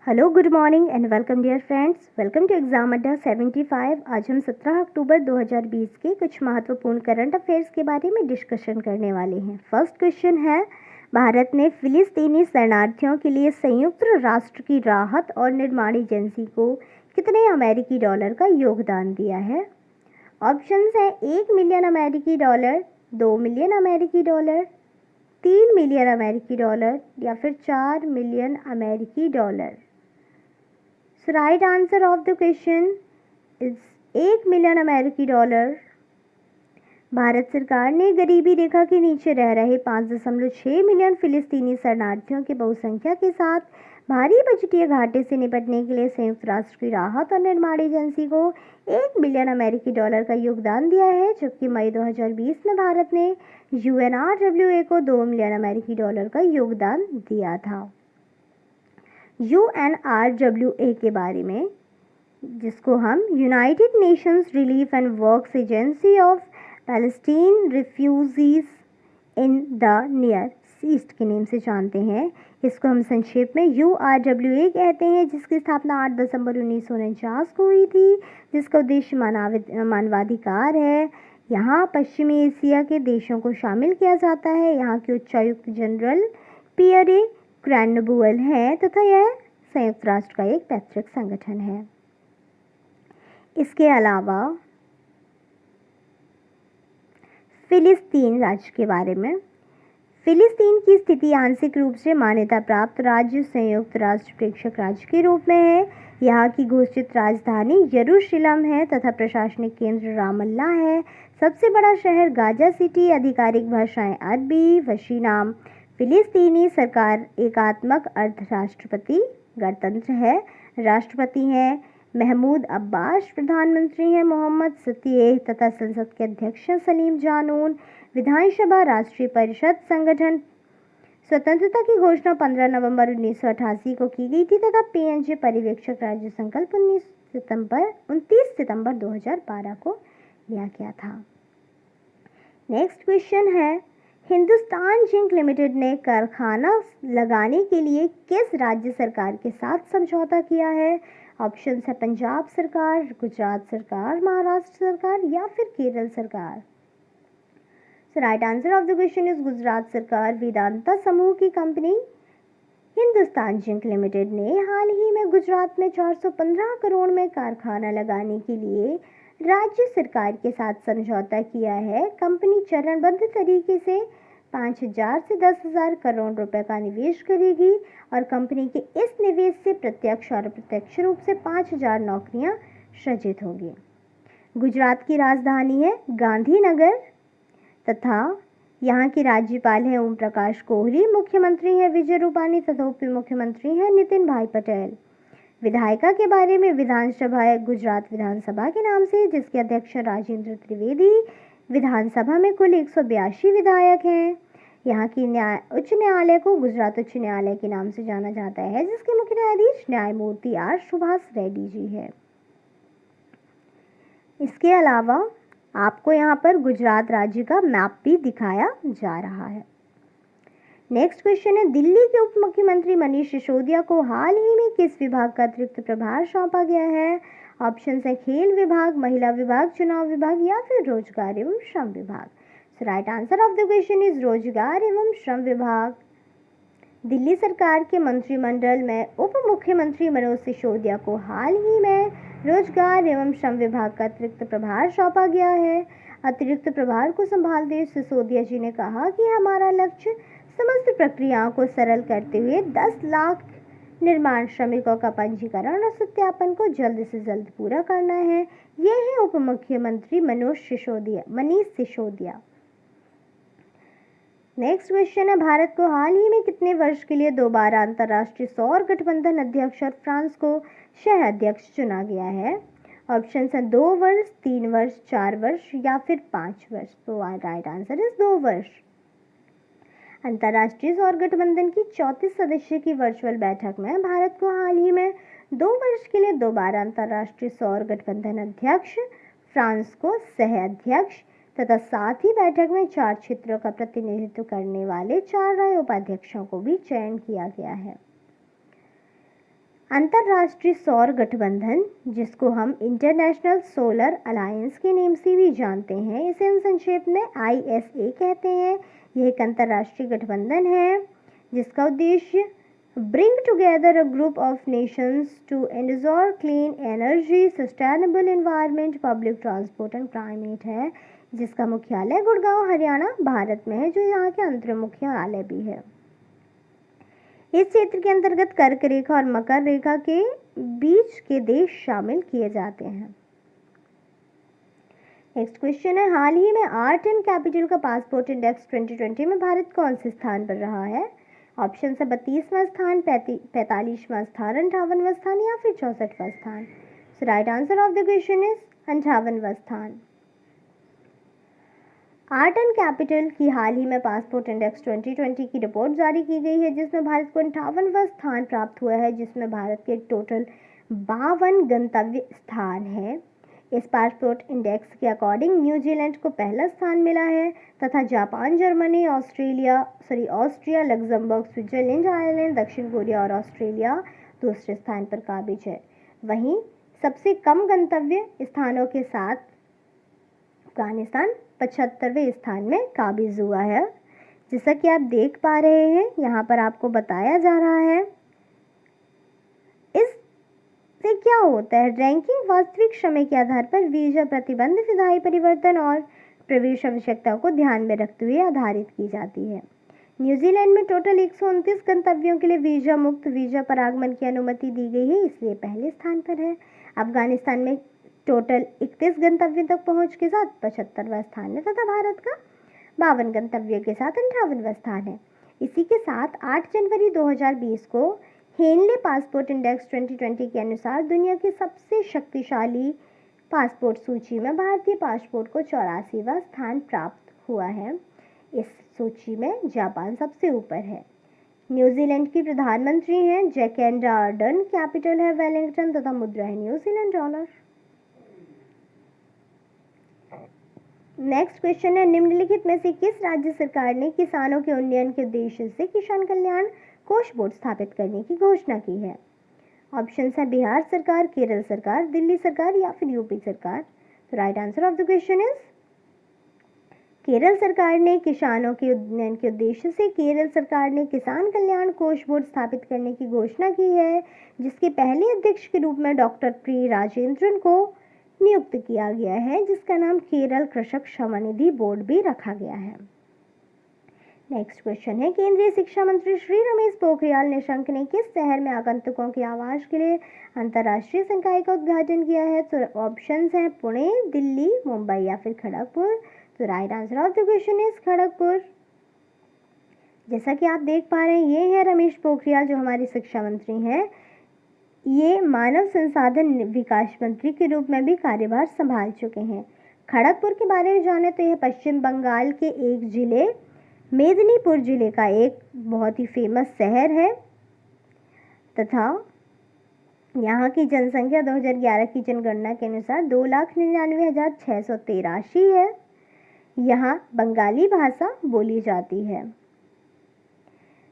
Hello, good morning and welcome dear friends. Welcome to exam Adda 75। आज हम 17 अक्टूबर 2020 के कुछ महत्वपूर्ण करंट अफेयर्स के बारे में डिस्कशन करने वाले हैं। फर्स्ट क्वेश्चन है, भारत ने फिलिस्तीनी शरणार्थियों के लिए संयुक्त राष्ट्र की राहत और निर्माण एजेंसी को कितने अमेरिकी डॉलर का योगदान दिया है? ऑप्शंस हैं 1 मिलियन अमेरिकी डॉलर, 2 मिलियन अमेरिकी डॉलर, 3 मिलियन अमेरिकी डॉलर या फिर 4 मिलियन अमेरिकी dollar. So right answer of the question is 1 million अमेरिकी डॉलर। भारत सरकार ने गरीबी रेखा के नीचे रह रहे 5.6 मिलियन फिलिस्तीनी शरणार्थियों की बहुसंख्या के साथ भारी बजटीय घाटे से निपटने के लिए संयुक्त राष्ट्र की राहत और निर्माण एजेंसी को 1 मिलियन अमेरिकी डॉलर का योगदान दिया है, जबकि मई 2020 में भारत ने UNRWA को 2 मिलियन अमेरिकी डॉलर का योगदान दिया था। UNRWA के बारे में, जिसको हम United Nations relief and works agency of Palestine refugees in the near east के नाम से जानते हैं, इसको हम संक्षेप में URWA कहते हैं, जिसकी स्थापना 8 दिसंबर 1949 को हुई थी, जिसका उद्देश्य मानवाधिकार है। यहाँ पश्चिमी एशिया के देशों को शामिल किया जाता है। यहाँ के उच्चायुक्त जनरल पियरे क्रैनबुअल है तथा यह संयुक्त राष्ट्र का एक पैतृक संगठन है। इसके अलावा फिलिस्तीन राज्य के बारे में, फिलिस्तीन की स्थिति आंशिक रूप से मान्यता प्राप्त राज्य संयुक्त राष्ट्र प्रेक्षक राज्य के रूप में है। यहाँ की घोषित राजधानी यरूशलेम है तथा प्रशासनिक केंद्र रामल्ला है। सबसे बड़ा शहर गाजा सिटी। आधिकारिक भाषाएं अरबी, वशी नाम फिलिस्तीनी। सरकार एकात्मक अर्धराष्ट्रपति गणतंत्र है। राष्ट्रपति हैं महमूद अब्बास, प्रधानमंत्री हैं मोहम्मद सतीह तथा संसद के अध्यक्ष सलीम जानून। विधानसभा राष्ट्रीय परिषद संगठन। स्वतंत्रता की घोषणा 15 नवंबर 1988 को की गई थी तथा PNG पर्यवेक्षक राज्य संकल्प 29 सितंबर 2012 को लिया गया था। नेक्स्ट क्वेश्चन है, हिंदुस्तान जिंक लिमिटेड ने कारखाना लगाने के लिए किस राज्य सरकार के साथ समझौता किया है? ऑप्शंस है पंजाब सरकार, गुजरात सरकार, महाराष्ट्र सरकार या फिर केरल सरकार। So right answer of the question is Gujarat सरकार। वेदांता समूह की कंपनी हिंदुस्तान जिंक लिमिटेड ने हाल ही में गुजरात में 415 करोड़ में कारखाना लगाने के लिए राज्य सरकार के साथ समझौता किया है। कंपनी चरणबद्ध तरीके से 5,000 से 10,000 करोड़ रुपए का निवेश करेगी और कंपनी के इस निवेश से प्रत्यक्ष और अप्रत्यक्ष रूप से 5,000 नौकरियां सृजित होंगी। गुजरात की राजधानी है गांधीनगर तथा यहाँ के राज्यपाल हैं ओम प्रकाश कोहली, मुख्यमंत्री हैं विजय रूपानी तथा उप मुख्यमंत्री हैं नितिन भाई पटेल। विधायिका के बारे में, विधानसभा है गुजरात विधानसभा के नाम से, जिसके अध्यक्ष राजेंद्र त्रिवेदी। विधानसभा में कुल 182 विधायक हैं। यहाँ की उच्च न्यायालय को गुजरात उच्च न्यायालय के नाम से जाना जाता है, जिसके मुख्य न्यायाधीश न्यायमूर्ति आर सुभाष रेड्डी जी है। इसके अलावा आपको यहाँ पर गुजरात राज्य का मैप भी दिखाया जा रहा है। नेक्स्ट क्वेश्चन है, दिल्ली के उप मुख्यमंत्री मनीष सिसोदिया को हाल ही में किस विभाग का अतिरिक्त प्रभार सौंपा गया है? ऑप्शंस है खेल विभाग, महिला विभाग, चुनाव विभाग या फिर रोजगार एवं श्रम विभाग। So right answer of the question is रोजगार एवं श्रम विभाग। दिल्ली सरकार के मंत्रिमंडल में उप मुख्यमंत्री मनोज सिसोदिया को हाल ही में रोजगार एवं श्रम विभाग का अतिरिक्त प्रभार सौंपा गया है। अतिरिक्त प्रभार को संभालते सिसोदिया जी ने कहा कि हमारा लक्ष्य समस्त प्रक्रियाओं को सरल करते हुए 10 लाख निर्माण श्रमिकों का पंजीकरण और सत्यापन को जल्द से जल्द पूरा करना है। ये है उप मुख्यमंत्री मनीष सिसोदिया। नेक्स्ट क्वेश्चन है, भारत को हाल ही में कितने वर्ष के लिए दोबारा अंतर्राष्ट्रीय सौर गठबंधन अध्यक्ष और फ्रांस को सह अध्यक्ष चुना गया है? ऑप्शन है 2 वर्ष, 3 वर्ष, 4 वर्ष या फिर 5 वर्ष। तो राइट आंसर इज 2 वर्ष। अंतर्राष्ट्रीय सौर गठबंधन की 34 सदस्य की वर्चुअल बैठक में भारत को हाल ही में 2 वर्ष के लिए दोबारा अंतर्राष्ट्रीय सौर गठबंधन अध्यक्ष, फ्रांस को सह अध्यक्ष तथा साथ ही बैठक में 4 क्षेत्रों का प्रतिनिधित्व करने वाले 4 नए उपाध्यक्षों को भी चयन किया गया है। अंतर्राष्ट्रीय सौर गठबंधन, जिसको हम इंटरनेशनल सोलर अलायंस के नाम से भी जानते हैं, इसे हम संक्षेप में ISA कहते हैं। यह एक अंतर्राष्ट्रीय गठबंधन है जिसका उद्देश्य bring together a group of nations to ensure clean energy, sustainable environment, public transport and climate है, जिसका मुख्यालय गुड़गांव, हरियाणा, भारत में है, जो यहाँ के अंतर मुख्यालय भी है। इस क्षेत्र के अंतर्गत कर्क रेखा और मकर रेखा के बीच के देश शामिल किए जाते हैं। नेक्स्ट क्वेश्चन है, हाल ही में आर्ट एंड कैपिटल का पासपोर्ट इंडेक्स 2020 में भारत कौन से स्थान पर रहा है? ऑप्शन है 32वां स्थान, 45वां स्थान, 58वां स्थान या फिर 64वां स्थान। So right answer of the question is 58वां स्थान। आर्ट एंड कैपिटल की हाल ही में पासपोर्ट इंडेक्स 2020 की रिपोर्ट जारी की गई है, जिसमें भारत को 58वां स्थान प्राप्त हुआ है, जिसमें भारत के टोटल 52 गंतव्य स्थान है। इस पासपोर्ट इंडेक्स के अकॉर्डिंग न्यूजीलैंड को पहला स्थान मिला है तथा Japan, Germany, Austria, Luxembourg, Switzerland, Ireland, दक्षिण कोरिया और ऑस्ट्रेलिया दूसरे स्थान पर काबिज है। वहीं सबसे कम गंतव्य स्थानों के साथ अफगानिस्तान 75वें स्थान में काबिज हुआ है। जैसा कि आप देख पा रहे हैं, यहाँ पर आपको बताया जा रहा है इससे क्या होता है। रैंकिंग वास्तविक समय के आधार पर वीजा प्रतिबंध, विधायी परिवर्तन और प्रवेश आवश्यकताओं को ध्यान में रखते हुए आधारित की जाती है। न्यूजीलैंड में टोटल 129 गंतव्यों के लिए वीजा मुक्त वीजा पर आगमन की अनुमति दी गई है, इसलिए पहले स्थान पर है। अफगानिस्तान में टोटल 31 गंतव्यों तक पहुंच के साथ 75वां स्थान है तथा भारत का 52 गंतव्यों के साथ 58वां स्थान है। इसी के साथ 8 जनवरी 2020 को हेनले पासपोर्ट इंडेक्स 2020 के अनुसार दुनिया की सबसे शक्तिशाली पासपोर्ट सूची में भारतीय पासपोर्ट को 84वां स्थान प्राप्त हुआ है। इस सूची में जापान सबसे ऊपर है। न्यूजीलैंड की प्रधानमंत्री हैं जैकेंडा अर्डर्न, कैपिटल है वेलिंगटन तथा मुद्रा है न्यूजीलैंड डॉलर। नेक्स्ट क्वेश्चन है, निम्नलिखित में से किस राज्य सरकार ने किसानों के उन्नयन के उद्देश्य से किसान कल्याण कोष बोर्ड स्थापित करने की घोषणा की है? ऑप्शन है बिहार सरकार, केरल सरकार, दिल्ली सरकार या फिर यूपी सरकार। तो right answer of the question is Kerala सरकार ने किसानों के उन्नयन के उद्देश्य से केरल सरकार ने किसान कल्याण कोष बोर्ड स्थापित करने की घोषणा की है, जिसके पहले अध्यक्ष के रूप में डॉक्टर पी राजेंद्रन को नियुक्त किया गया है, जिसका नाम केरल कृषक क्षमानिधि बोर्ड भी रखा गया है। नेक्स्ट क्वेश्चन है, केंद्रीय शिक्षा मंत्री श्री रमेश पोखरियाल निशंक ने किस शहर में आगंतुकों के आवास के लिए अंतर्राष्ट्रीय संकाय का उद्घाटन किया है? तो ऑप्शंस हैं पुणे, दिल्ली, मुंबई या फिर खड़गपुर। तो right answer of the question is Kharagpur. जैसा कि आप देख पा रहे हैं, ये है रमेश पोखरियाल जो हमारे शिक्षा मंत्री हैं। ये मानव संसाधन विकास मंत्री के रूप में भी कार्यभार संभाल चुके हैं। खड़गपुर के बारे में जाने तो यह पश्चिम बंगाल के एक जिले मेदिनीपुर जिले का एक बहुत ही फेमस शहर है तथा यहाँ की जनसंख्या 2011 की जनगणना के अनुसार 2,99,683 है। यहाँ बंगाली भाषा बोली जाती है।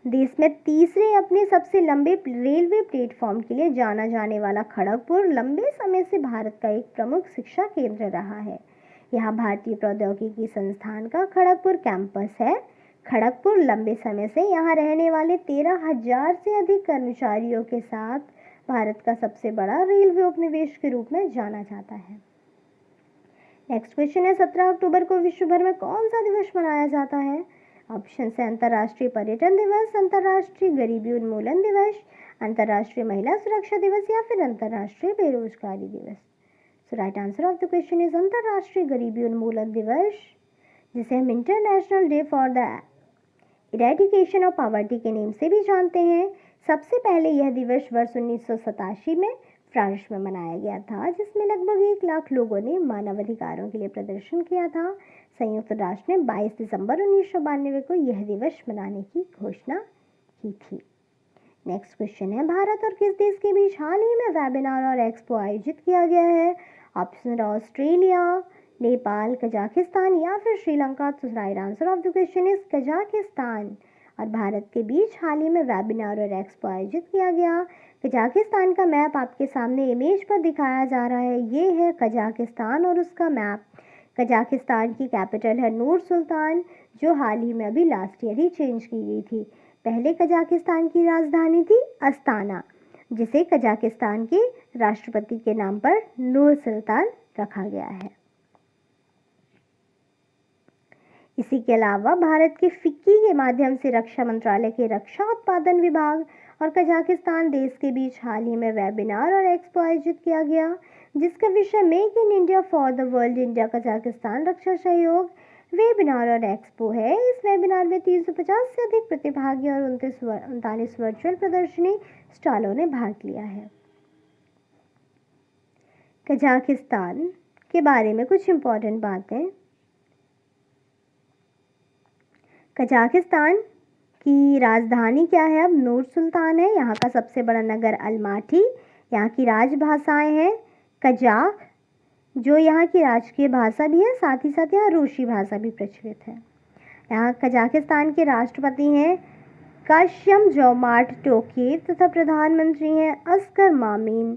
देश में तीसरे अपने सबसे लंबे रेलवे प्लेटफॉर्म के लिए जाना जाने वाला खड़गपुर लंबे समय से भारत का एक प्रमुख शिक्षा केंद्र रहा है। यहाँ भारतीय प्रौद्योगिकी संस्थान का खड़गपुर कैंपस है। खड़गपुर लंबे समय से यहाँ रहने वाले 13,000 से अधिक कर्मचारियों के साथ भारत का सबसे बड़ा रेलवे उपनिवेश के रूप में जाना जाता है। नेक्स्ट क्वेश्चन है, 17 अक्टूबर को विश्व भर में कौन सा दिवस मनाया जाता है? ऑप्शन है अंतर्राष्ट्रीय पर्यटन दिवस, अंतर्राष्ट्रीय गरीबी उन्मूलन दिवस, अंतर्राष्ट्रीय महिला सुरक्षा दिवस या फिर अंतर्राष्ट्रीय बेरोजगारी दिवस। So right answer of the question is अंतर्राष्ट्रीय गरीबी उन्मूलन दिवस, जिसे हम international day for the eradication of poverty के नाम से भी जानते हैं। सबसे पहले यह दिवस वर्ष 1987 में फ्रांस में मनाया गया था, जिसमें लगभग 1 लाख लोगों ने मानवाधिकारों के लिए प्रदर्शन किया था। संयुक्त राष्ट्र ने 22 दिसंबर 1992 को यह दिवस मनाने की घोषणा की थी। नेक्स्ट क्वेश्चन है, भारत और किस देश के बीच हाल ही में वेबिनार और एक्सपो आयोजित किया गया है? ऑप्शन ऑस्ट्रेलिया, नेपाल, कजाकिस्तान या फिर श्रीलंका। तो right answer of the question is Kazakhstan. और भारत के बीच हाल ही में वेबिनार और एक्सपो आयोजित किया गया। कजाकिस्तान का मैप आपके सामने इमेज पर दिखाया जा रहा है। ये है कजाकिस्तान और उसका मैप। कजाकिस्तान की कैपिटल है नूर सुल्तान, जो हाल ही में अभी लास्ट ईयर ही चेंज की गई थी। पहले कजाकिस्तान की राजधानी थी अस्ताना, जिसे कजाकिस्तान के राष्ट्रपति के नाम पर नूर सुल्तान रखा गया है। इसी के अलावा भारत के फिक्की के माध्यम से रक्षा मंत्रालय के रक्षा उत्पादन विभाग और कजाकिस्तान देश के बीच हाल ही में वेबिनार और एक्सपो आयोजित किया गया, जिसका विषय make in India for the world India Kazakhstan रक्षा सहयोग वेबिनार और एक्सपो है। इस वेबिनार में 350 से अधिक प्रतिभागी और 39 वर्चुअल प्रदर्शनी स्टॉलों ने भाग लिया है। कजाकिस्तान के बारे में कुछ इम्पोर्टेंट बातें। कजाकिस्तान की राजधानी क्या है? अब नूर सुल्तान है। यहाँ का सबसे बड़ा नगर अलमाटी। यहाँ की राजभाषाएं हैं कजाक, जो यहाँ की राजकीय भाषा भी है, साथ ही साथ यहाँ रूसी भाषा भी प्रचलित है। यहाँ कजाकिस्तान के राष्ट्रपति हैं कासिम जोमार्ट टोकायेव तथा प्रधानमंत्री हैं असगर मामिन।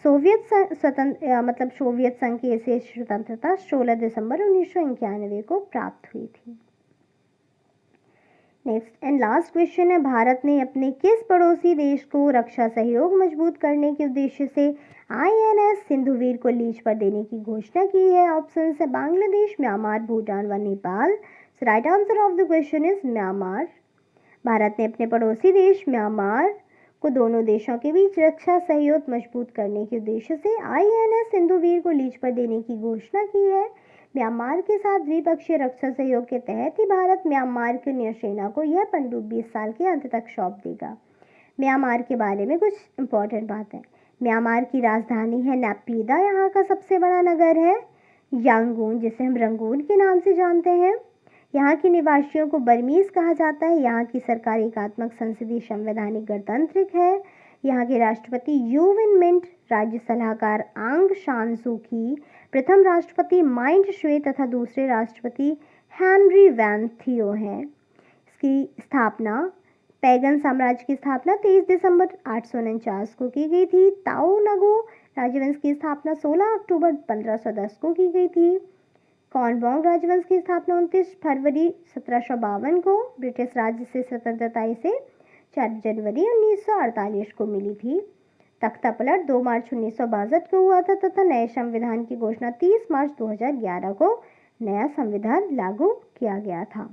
सोवियत संघ की ऐसी स्वतंत्रता 16 दिसंबर 1991 को प्राप्त हुई थी। नेक्स्ट एंड लास्ट क्वेश्चन है, भारत ने अपने किस पड़ोसी देश को रक्षा सहयोग मजबूत करने के उद्देश्य से INS सिंधुवीर को लीज पर देने की घोषणा की है? ऑप्शन है बांग्लादेश, म्यांमार, भूटान व Nepal. So right answer of the question is Myanmar. Bharat ने अपने पड़ोसी देश म्यांमार को दोनों देशों के बीच रक्षा सहयोग मजबूत करने के उद्देश्य से INS सिंधुवीर को लीज पर देने की घोषणा की है। म्यांमार के साथ द्विपक्षीय रक्षा सहयोग के तहत ही भारत म्यांमार की नौसेना को यह पनडुब्बी 20 साल के अंत तक सौंप देगा। म्यांमार के बारे में कुछ इंपॉर्टेंट बातें। म्यांमार की राजधानी है नैपीदा। यहाँ का सबसे बड़ा नगर है यांगून, जिसे हम रंगून के नाम से जानते हैं। यहाँ के निवासियों को बर्मीज कहा जाता है। यहाँ की सरकार एकात्मक संसदीय संवैधानिक गणतांत्रिक है। यहाँ के राष्ट्रपति यू विन मिंट, राज्य सलाहकार आंग सान सू की, प्रथम राष्ट्रपति माइंट श्वे तथा दूसरे राष्ट्रपति हेनरी वैन थियो हैं। इसकी स्थापना पैगन साम्राज्य की स्थापना 23 दिसंबर 849 को की गई थी। ताओ नगो राजवंश की स्थापना 16 अक्टूबर 1510 को की गई थी। कॉनबोंग राजवंश की स्थापना 29 फरवरी 1752 को ब्रिटिश राज्य से स्वतंत्रता से 4 जनवरी 1948 को मिली थी। तख्ता पलट 2 मार्च 1962 को हुआ था तथा नए संविधान की घोषणा 30 मार्च 2011 को नया संविधान लागू किया गया था।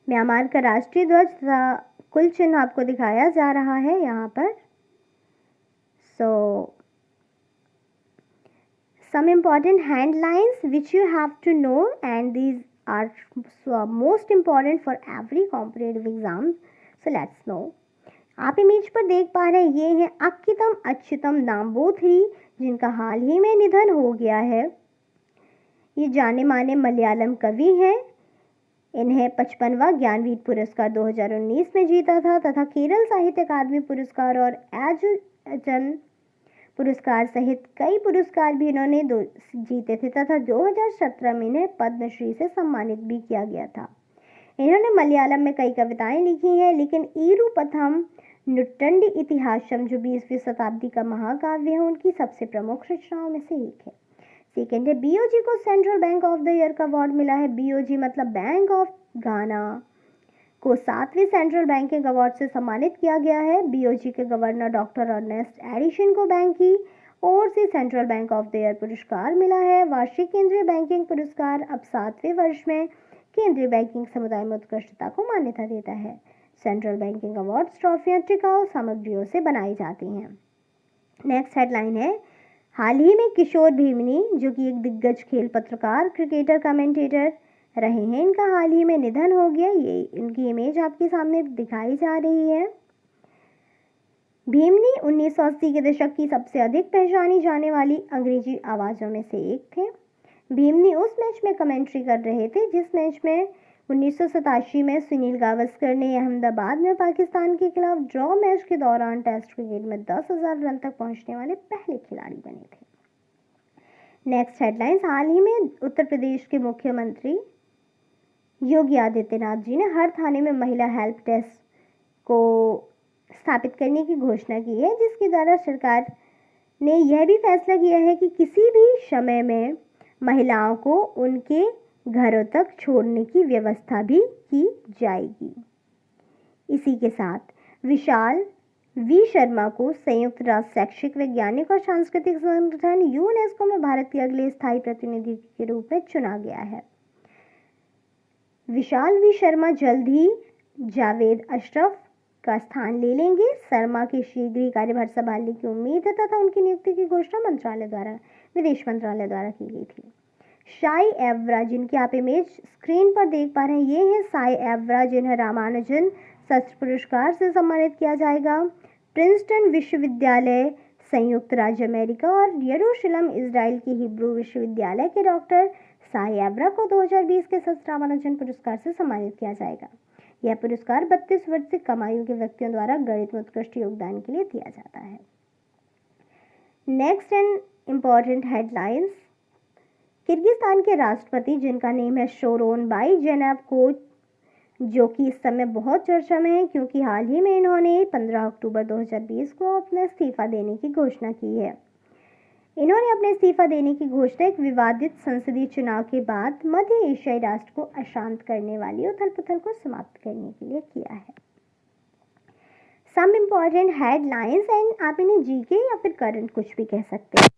म्यांमार का राष्ट्रीय ध्वज तथा कुल चिन्ह आपको दिखाया जा रहा है यहाँ पर। Some important headlines which you have to know, and these are most important for every competitive exam. So let's know. आप इमेज पर देख पा रहे हैं, ये है अक्कितम अच्युतम नाम्बोथरी, जिनका हाल ही में निधन हो गया है। ये जाने माने मलयालम कवि हैं। इन्हें 55वां ज्ञानपीठ पुरस्कार 2019 में जीता था तथा केरल साहित्य अकादमी पुरस्कार और एजुजन पुरस्कार सहित कई पुरस्कार भी इन्होंने जीते थे तथा 2017 में इन्हें पद्मश्री से सम्मानित भी किया गया था। इन्होंने मलयालम में कई कविताएं लिखी हैं, लेकिन ईरुपथम नुट्टंडी इतिहासम, जो 20वीं शताब्दी का महाकाव्य है, उनकी सबसे प्रमुख रचनाओं में से एक है। सेकेंड है BOG को central bank of the year का अवार्ड मिला है। BOG मतलब बैंक ऑफ घाना को 7वें सेंट्रल बैंकिंग अवार्ड से सम्मानित किया गया है। BOG के गवर्नर डॉक्टर अर्नेस्ट एडिशन को बैंक की ओर से central bank of the year पुरस्कार मिला है। वार्षिक केंद्रीय बैंकिंग पुरस्कार अब 7वें वर्ष में केंद्रीय बैंकिंग समुदाय में उत्कृष्टता को मान्यता देता है। सेंट्रल बैंकिंग अवार्ड्स ट्रॉफियां टिकाऊ सामग्रियों से बनाई जाती हैं। नेक्स्ट हेडलाइन है, हाल ही में किशोर भीमनी, जो कि एक दिग्गज खेल पत्रकार, क्रिकेटर, कमेंटेटर रहे हैं, इनका हाल ही में निधन हो गया। ये इनकी इमेज आपके सामने दिखाई जा रही है। भीमनी 1980 के दशक की सबसे अधिक पहचानी जाने वाली अंग्रेजी आवाज़ों में से एक थे। भीमनी उस मैच में कमेंट्री कर रहे थे जिस मैच में 1987 में सुनील गावस्कर ने अहमदाबाद में पाकिस्तान के खिलाफ ड्रॉ मैच के दौरान टेस्ट क्रिकेट में 10,000 रन तक पहुंचने वाले पहले खिलाड़ी बने थे। नेक्स्ट हेडलाइंस, हाल ही में उत्तर प्रदेश के मुख्यमंत्री योगी आदित्यनाथ जी ने हर थाने में महिला हेल्प डेस्क को स्थापित करने की घोषणा की है, जिसके द्वारा सरकार ने यह भी फैसला किया है कि किसी भी समय में महिलाओं को उनके घरों तक छोड़ने की व्यवस्था भी की जाएगी। इसी के साथ विशाल वी शर्मा को संयुक्त राष्ट्र शैक्षिक, वैज्ञानिक और सांस्कृतिक संगठन यूनेस्को में भारत के अगले स्थायी प्रतिनिधि के रूप में चुना गया है। विशाल वी शर्मा जल्द ही जावेद अशरफ का स्थान ले लेंगे। शर्मा के शीघ्र ही कार्यभार संभालने की उम्मीद है तथा उनकी नियुक्ति की घोषणा विदेश मंत्रालय द्वारा की गई थी। साई एवरा, जिनकी आप इमेज स्क्रीन पर देख पा रहे हैं, ये हैं साई एवरा, जिन्हें रामानुजन शास्त्र पुरस्कार से सम्मानित किया जाएगा। प्रिंसटन विश्वविद्यालय संयुक्त राज्य अमेरिका और यरूशलेम इजराइल के हिब्रू विश्वविद्यालय के डॉक्टर साई एवरा को 2020 के शास्त्र रामानुजन पुरस्कार से सम्मानित किया जाएगा। यह पुरस्कार 32 वर्ष से कम आयु के व्यक्तियों द्वारा गणित में उत्कृष्ट योगदान के लिए दिया जाता है। Next and important headlines. Kyrgyzstan के राष्ट्रपति, जिनका नेम है शोरोनबाई जेनबेकोव, जो कि इस समय बहुत चर्चा में है क्योंकि हाल ही में इन्होंने 15 अक्टूबर 2020 को अपना इस्तीफा देने की घोषणा की है। इन्होंने अपने इस्तीफा देने की घोषणा एक विवादित संसदीय चुनाव के बाद मध्य एशियाई राष्ट्र को अशांत करने वाली उथल-पुथल को समाप्त करने के लिए किया है। सम इम्पॉर्टेंट हेडलाइंस, एंड आप इन्हें जीके या फिर करंट कुछ भी कह सकते हैं।